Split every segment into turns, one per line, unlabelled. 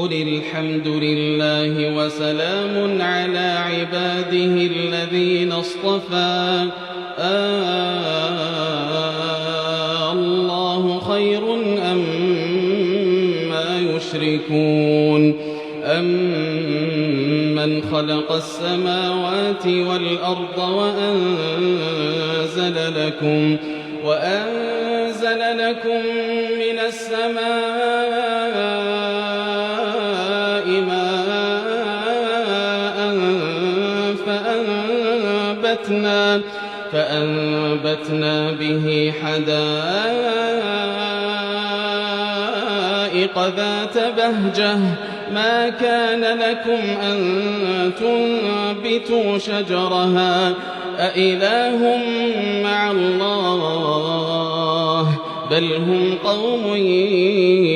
قل الحمد لله وسلام على عباده الذين اصطفى الله خير أما يشركون أمن خلق السماوات والأرض وأنزل لكم من السماء ماء فأنبتنا به حدائق ذات بهجة ما كان لكم أن تنبتوا شجرها أإله مع الله بل هم قوم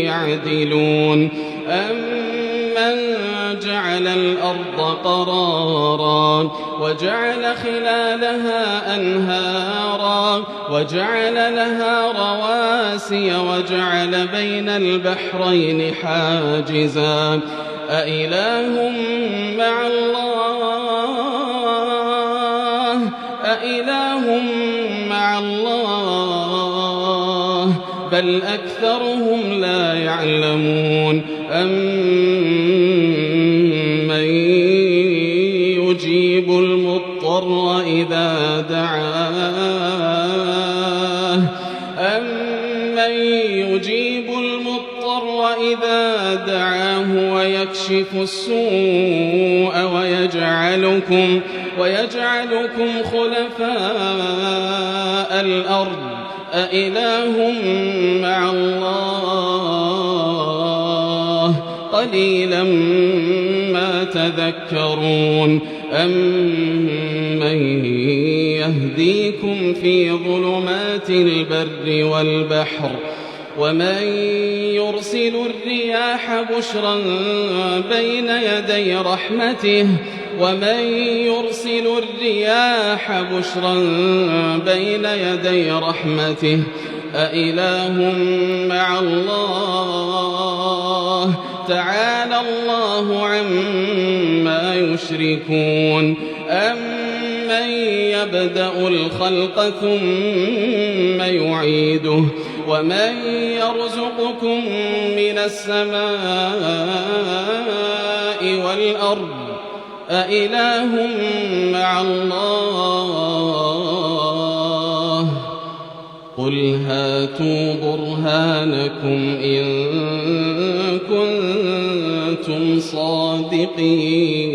يعدلون أمن جعل الأرض قرارا وجعل خلالها أنهارا وجعل لها رواسي وجعل بين البحرين حاجزا أإله مع الله بل أكثرهم لا يعلمون أمن يجيب المضطر إذا دعاه ويكشف السوء ويجعلكم خلفاء الأرض أإله مع الله قليلا ما تذكرون أمن يهديكم في ظلمات البر والبحر ومن يرسل الرياح بشرا بين يدي رحمته أإله مع الله تعالى الله عما يشركون أمن يبدأ الخلق ثم يعيده ومن يرزقكم من السماء والأرض أإله مع الله قل هاتوا برهانكم إن كنتم صادقين.